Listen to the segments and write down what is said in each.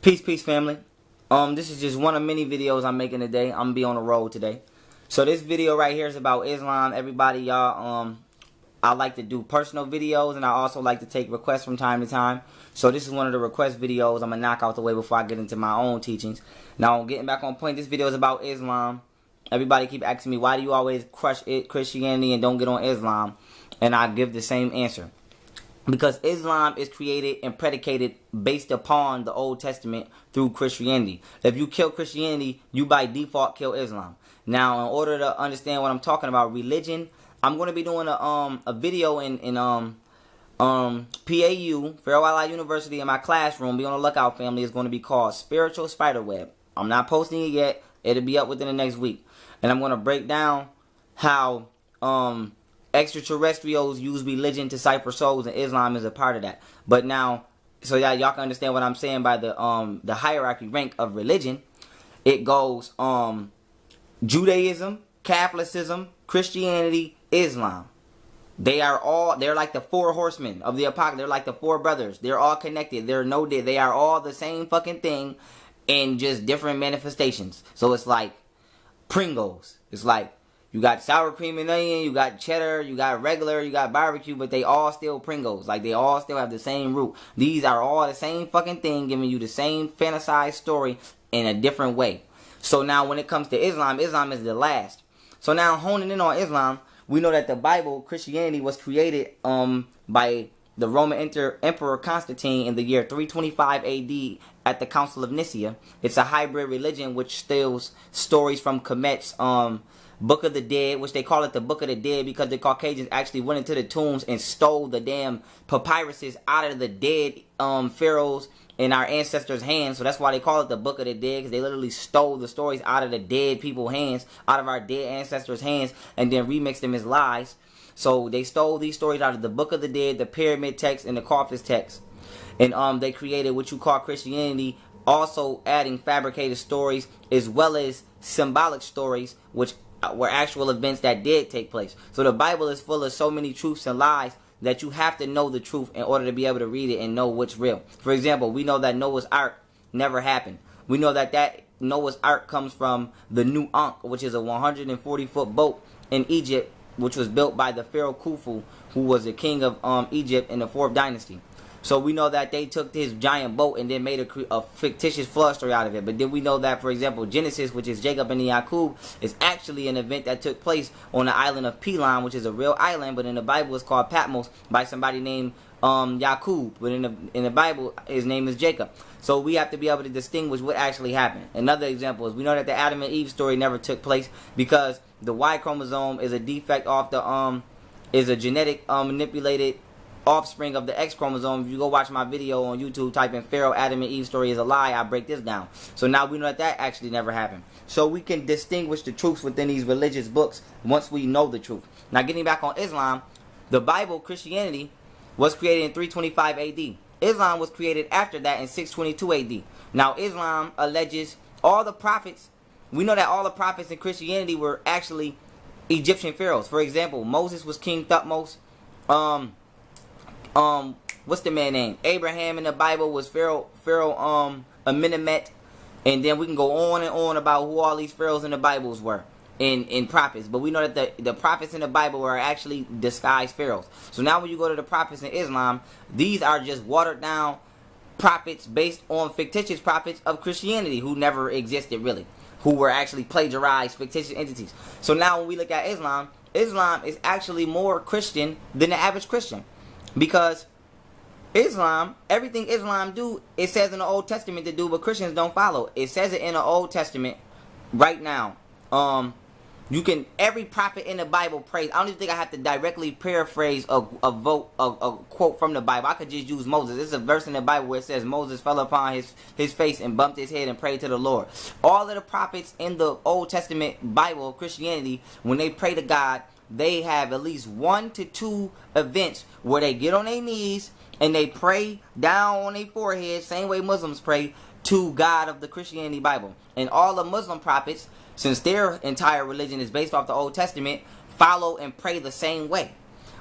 Peace, family. This is just one of many videos I'm making today. I'm gonna be on the road today. So this video right here is about Islam. Everybody, y'all, I like to do personal videos, and I also like to take requests from time to time. So this is one of the request videos I'm gonna knock out the way before I get into my own teachings. Now, getting back on point, this video is about Islam. Everybody keep asking me, why do you always crush Christianity and don't get on Islam? And I give the same answer. Because Islam is created and predicated based upon the Old Testament through Christianity. If you kill Christianity, you by default kill Islam. Now, in order to understand what I'm talking about, religion, I'm going to be doing a video in PAU, Pharaoh Ally University, in my classroom. Be on the lookout, family. It's going to be called Spiritual Spiderweb. I'm not posting it yet. It'll be up within the next week. And I'm going to break down how extraterrestrials use religion to cipher souls, and Islam is a part of that. But now, so that y'all can understand what I'm saying by the hierarchy rank of religion, it goes Judaism, Catholicism, Christianity, Islam. They're like the four horsemen of the apocalypse. They're like the four brothers. They're all connected. They are all the same fucking thing in just different manifestations. So it's like Pringles. It's like you got sour cream and onion, you got cheddar, you got regular, you got barbecue, but they all still Pringles. Like, they all still have the same root. These are all the same fucking thing, giving you the same fantasized story in a different way. So now when it comes to Islam, Islam is the last. So now, honing in on Islam, we know that the Bible, Christianity, was created by the Roman Emperor Constantine in the year 325 AD at the Council of Nicaea. It's a hybrid religion which steals stories from Kemet's Book of the Dead, which they call it the Book of the Dead because the Caucasians actually went into the tombs and stole the damn papyruses out of the dead pharaohs in our ancestors' hands. So that's why they call it the Book of the Dead, because they literally stole the stories out of the dead people's hands, out of our dead ancestors' hands, and then remixed them as lies. So they stole these stories out of the Book of the Dead, the Pyramid text, and the Coffins text. And they created what you call Christianity, also adding fabricated stories as well as symbolic stories, which were actual events that did take place. So the Bible is full of so many truths and lies that you have to know the truth in order to be able to read it and know what's real. For example, we know that Noah's Ark never happened. We know that Noah's Ark comes from the New Ankh, which is a 140-foot boat in Egypt, which was built by the Pharaoh Khufu, who was the king of Egypt in the 4th dynasty. So we know that they took his giant boat and then made a fictitious flood story out of it. But then we know that, for example, Genesis, which is Jacob and Yaqub, is actually an event that took place on the island of Pelan, which is a real island, but in the Bible it's called Patmos by somebody named Yaqub. But in the Bible, his name is Jacob. So we have to be able to distinguish what actually happened. Another example is we know that the Adam and Eve story never took place because the Y chromosome is a defect off the is a genetic manipulated offspring of the X chromosome. If you go watch my video on YouTube, type in Pharaoh Adam and Eve story is a lie, I break this down. So now we know that actually never happened. So we can distinguish the truths within these religious books once we know the truth. Now, getting back on Islam, the Bible, Christianity, was created in 325 AD. Islam was created after that in 622 AD. Now, Islam alleges all the prophets. We know that all the prophets in Christianity were actually Egyptian pharaohs. For example, Moses was King Thutmose. What's the man name? Abraham in the Bible was Pharaoh Amenemhet, and then we can go on and on about who all these pharaohs in the Bibles were in prophets. But we know that the prophets in the Bible were actually disguised pharaohs. So now when you go to the prophets in Islam, these are just watered down prophets based on fictitious prophets of Christianity who never existed really, who were actually plagiarized fictitious entities. So now when we look at Islam, Islam is actually more Christian than the average Christian. Because Islam, everything Islam do, it says in the Old Testament to do, but Christians don't follow. It says it in the Old Testament right now. You can, every prophet in the Bible prays. I don't even think I have to directly paraphrase a quote from the Bible. I could just use Moses. There's a verse in the Bible where it says Moses fell upon his face and bumped his head and prayed to the Lord. All of the prophets in the Old Testament Bible of Christianity, when they pray to God, they have at least 1 to 2 events where they get on their knees and they pray down on their forehead, same way Muslims pray to God of the Christianity Bible. And all the Muslim prophets, since their entire religion is based off the Old Testament, follow and pray the same way.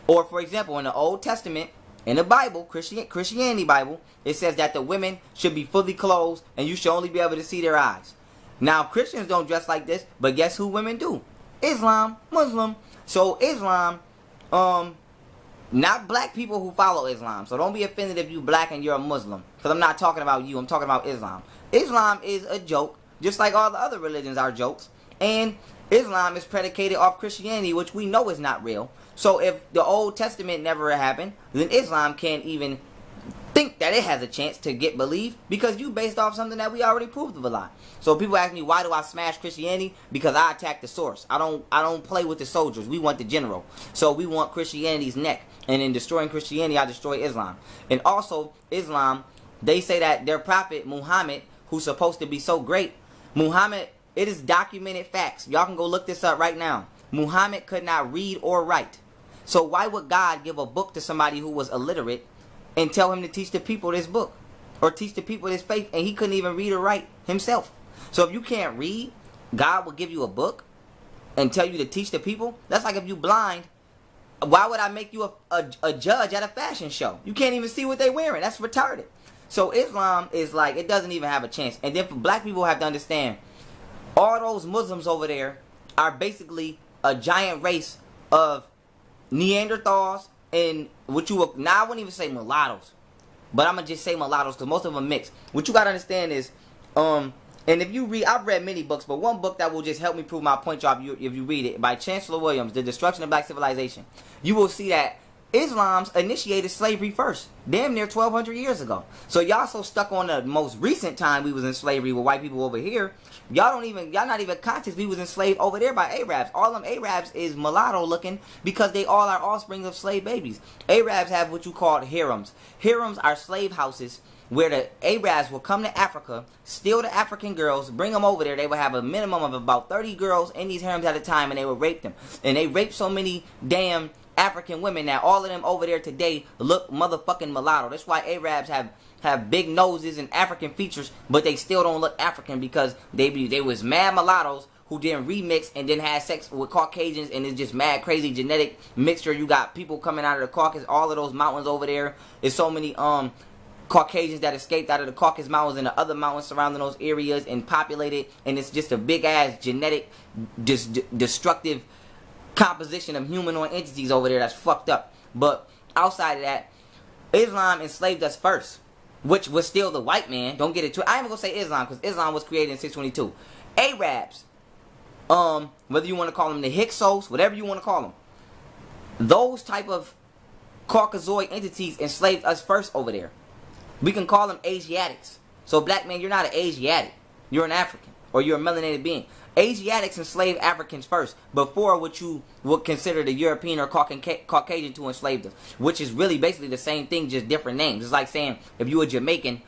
Or, for example, in the Old Testament, In the Bible, Christianity Bible, it says that the women should be fully clothed and you should only be able to see their eyes. Now, Christians don't dress like this, but guess who women do? Islam, Muslim. So Islam, not black people who follow Islam. So don't be offended if you black and you're a Muslim. Because I'm not talking about you. I'm talking about Islam. Islam is a joke, just like all the other religions are jokes. And Islam is predicated off Christianity, which we know is not real. So if the Old Testament never happened, then Islam can't even think that it has a chance to get believed because you based off something that we already proved of a lie. So people ask me, why do I smash Christianity? Because I attack the source. I don't play with the soldiers. We want the general. So we want Christianity's neck. And in destroying Christianity, I destroy Islam. And also, Islam, they say that their prophet, Muhammad, who's supposed to be so great, Muhammad, it is documented facts. Y'all can go look this up right now. Muhammad could not read or write. So why would God give a book to somebody who was illiterate and tell him to teach the people this book or teach the people this faith, and he couldn't even read or write himself? So if you can't read, God will give you a book and tell you to teach the people? That's like if you blind, why would I make you a judge at a fashion show? You can't even see what they're wearing. That's retarded. So Islam is like, it doesn't even have a chance. And then for black people have to understand, all those Muslims over there are basically a giant race of Neanderthals and what you would, now I wouldn't even say mulattoes, but I'm gonna just say mulattoes because most of them mix. What you gotta understand is, and if you read, I've read many books, but one book that will just help me prove my point, y'all, if you read it, by Chancellor Williams, The Destruction of Black Civilization, you will see that Islam's initiated slavery first, damn near 1,200 years ago. So y'all so stuck on the most recent time we was in slavery with white people over here, y'all not even conscious we was enslaved over there by Arabs. All them Arabs is mulatto looking because they all are offspring of slave babies. Arabs have what you call harems. Harems are slave houses where the Arabs will come to Africa, steal the African girls, bring them over there. They would have a minimum of about 30 girls in these harems at a time, and they would rape them. And they rape so many damn African women that all of them over there today look motherfucking mulatto. That's why Arabs have big noses and African features, but they still don't look African because they was mad mulattoes who then remix and then had sex with Caucasians, and it's just mad crazy genetic mixture. You got people coming out of the Caucasus, all of those mountains over there. There's so many Caucasians that escaped out of the Caucasus Mountains and the other mountains surrounding those areas and populated, and it's just a big ass genetic destructive composition of humanoid entities over there that's fucked up. But outside of that, Islam enslaved us first, which was still the white man. Don't get it twisted. I ain't gonna say Islam because Islam was created in 622. Arabs, whether you want to call them the Hyksos, whatever you want to call them, those type of Caucasoid entities enslaved us first over there. We can call them Asiatics. So black man, you're not an Asiatic. You're an African, or you're a melanated being. Asiatics enslaved Africans first before what you would consider the European or Caucasian to enslave us, which is really basically the same thing, just different names. It's like saying if you were Jamaican,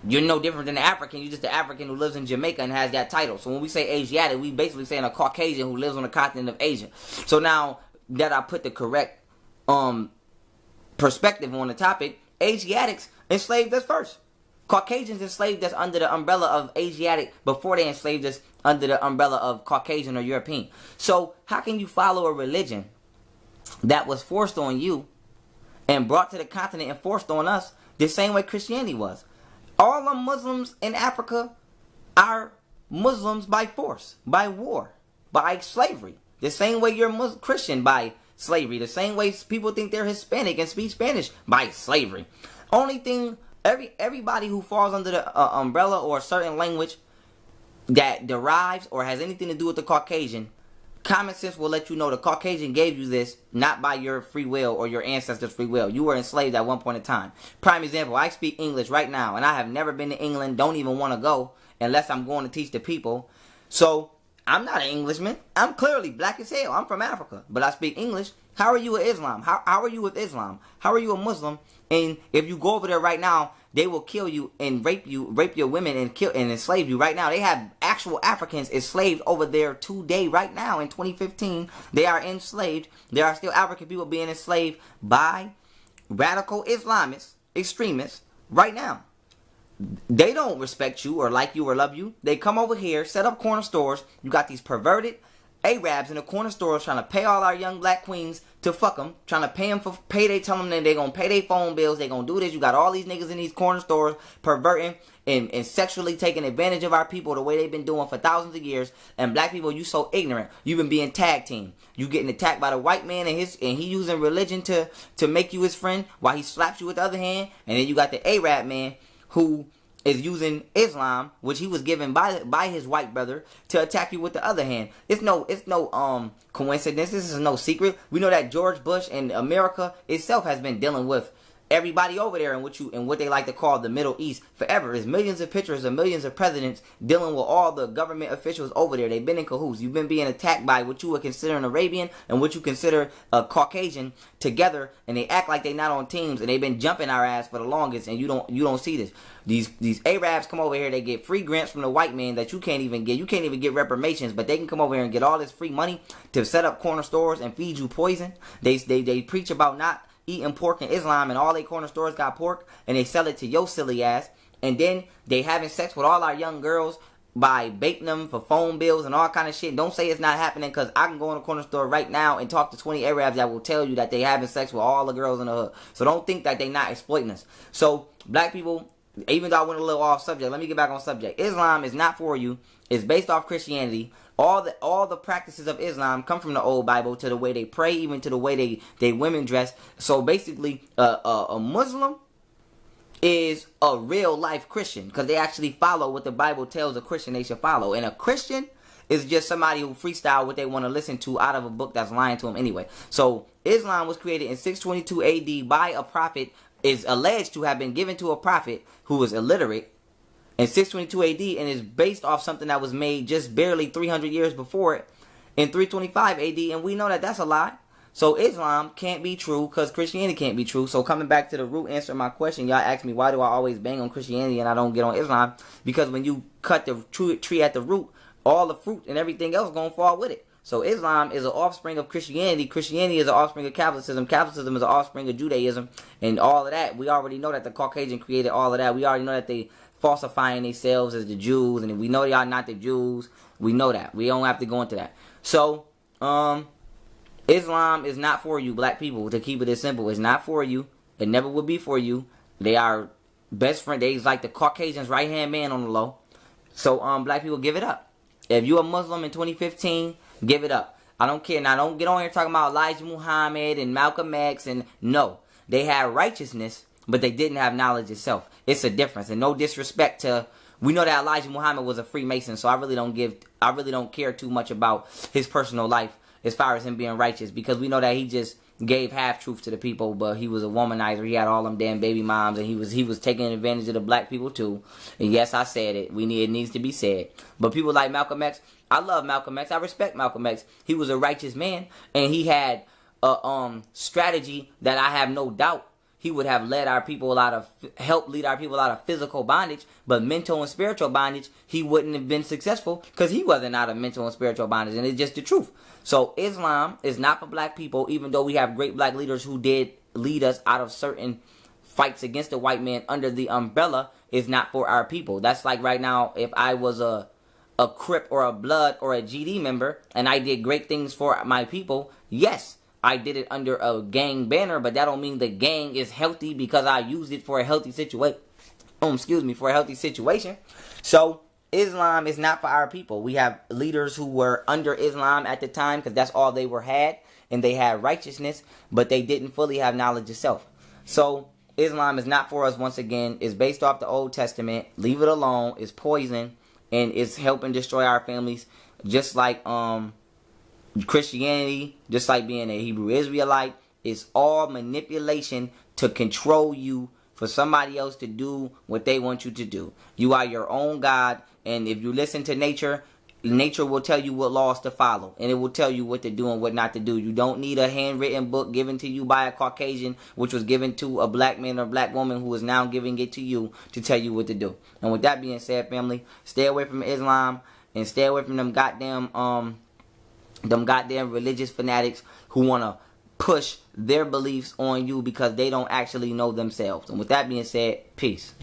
you're no different than an African. You're just an African who lives in Jamaica and has that title. So when we say Asiatic, we basically saying a Caucasian who lives on the continent of Asia. So now that I put the correct perspective on the topic, Asiatics enslaved us first. Caucasians enslaved us under the umbrella of Asiatic before they enslaved us under the umbrella of Caucasian or European. So how can you follow a religion that was forced on you and brought to the continent and forced on us the same way Christianity was? All the Muslims in Africa are Muslims by force, by war, by slavery. The same way you're Christian by slavery. The same way people think they're Hispanic and speak Spanish by slavery. Only thing, everybody who falls under the umbrella or a certain language that derives or has anything to do with the Caucasian, common sense will let you know the Caucasian gave you this not by your free will or your ancestors' free will. You were enslaved at one point in time. Prime example, I speak English right now, and I have never been to England, don't even want to go unless I'm going to teach the people. So I'm not an Englishman. I'm clearly black as hell. I'm from Africa, but I speak English. How are you with Islam? How are you with Islam? How are you a Muslim? And if you go over there right now, they will kill you and rape your women and kill and enslave you right now. They have actual Africans enslaved over there today, right now in 2015. They are enslaved. There are still African people being enslaved by radical Islamists, extremists, right now. They don't respect you or like you or love you. They come over here, set up corner stores. You got these perverted Arabs in the corner stores trying to pay all our young black queens to fuck them, trying to pay them for pay. They tell them that they gonna pay their phone bills, they gonna do this. You got all these niggas in these corner stores perverting and sexually taking advantage of our people the way they've been doing for thousands of years. And black people, you so ignorant. You've been being tag team. You getting attacked by the white man and he using religion to make you his friend while he slaps you with the other hand. And then you got the Arab man who is using Islam, which he was given by his white brother, to attack you with the other hand. It's no coincidence. This is no secret. We know that George Bush and America itself has been dealing with everybody over there in what they like to call the Middle East forever. There's millions of pictures of millions of presidents dealing with all the government officials over there. They've been in cahoots. You've been being attacked by what you would consider an Arabian and what you consider a Caucasian together, and they act like they're not on teams, and they've been jumping our ass for the longest, and you don't see this. These Arabs come over here, they get free grants from the white man that you can't even get. You can't even get reparations, but they can come over here and get all this free money to set up corner stores and feed you poison. They preach about not eating pork in Islam, and all they corner stores got pork, and they sell it to your silly ass. And then they having sex with all our young girls by baiting them for phone bills and all kind of shit. Don't say it's not happening, because I can go in a corner store right now and talk to 20 Arabs that will tell you that they having sex with all the girls in the hood. So don't think that they not exploiting us. So black people, even though I went a little off subject, let me get back on subject. Islam is not for you. It's based off Christianity. All the practices of Islam come from the old Bible, to the way they pray, even to the way they women dress. So basically, a Muslim is a real life Christian, because they actually follow what the Bible tells a Christian they should follow. And a Christian is just somebody who freestyle what they want to listen to out of a book that's lying to them anyway. So Islam was created in 622 AD by a prophet, is alleged to have been given to a prophet who was illiterate in 622 AD, and is based off something that was made just barely 300 years before it in 325 AD, and we know that that's a lie. So Islam can't be true, because Christianity can't be true. So coming back to the root answer of my question, y'all ask me, why do I always bang on Christianity and I don't get on Islam? Because when you cut the tree at the root, all the fruit and everything else gonna fall with it. So Islam is an offspring of Christianity. Christianity is an offspring of Catholicism. Catholicism is an offspring of Judaism. And all of that, we already know that the Caucasian created all of that. We already know that they falsifying themselves as the Jews, and we know y'all not the Jews. We know that. We don't have to go into that. So, Islam is not for you, black people. To keep it as simple, it's not for you. It never will be for you. They are best friend. They's like the Caucasian's right hand man on the low. So, black people, give it up. If you a Muslim in 2015, give it up. I don't care. Now, don't get on here talking about Elijah Muhammad and Malcolm X, and no, they had righteousness, but they didn't have knowledge itself. It's a difference, and no disrespect to. We know that Elijah Muhammad was a Freemason, so I really don't care too much about his personal life as far as him being righteous, because we know that he just gave half truth to the people, but he was a womanizer. He had all them damn baby moms, and he was taking advantage of the black people too. And yes, I said it. It needs to be said. But people like Malcolm X, I love Malcolm X. I respect Malcolm X. He was a righteous man, and he had a strategy that I have no doubt he would have lead our people out of physical bondage, but mental and spiritual bondage, he wouldn't have been successful, because he wasn't out of mental and spiritual bondage, and it's just the truth. So Islam is not for black people, even though we have great black leaders who did lead us out of certain fights against the white man under the umbrella. Is not for our people. That's like right now, if I was a Crip or a Blood or a GD member, and I did great things for my people, yes, I did it under a gang banner, but that don't mean the gang is healthy because I used it for a healthy situation. For a healthy situation. So Islam is not for our people. We have leaders who were under Islam at the time, because that's all they had, and they had righteousness, but they didn't fully have knowledge itself. So Islam is not for us. Once again, it's based off the Old Testament. Leave it alone. It's poison, and it's helping destroy our families, just like Christianity, just like being a Hebrew Israelite. Is all manipulation to control you, for somebody else to do what they want you to do. You are your own God, and if you listen to nature will tell you what laws to follow, and it will tell you what to do and what not to do. You don't need a handwritten book given to you by a Caucasian, which was given to a black man or black woman, who is now giving it to you to tell you what to do. And with that being said, family, stay away from Islam, and stay away from them goddamn religious fanatics who want to push their beliefs on you because they don't actually know themselves. And with that being said, peace.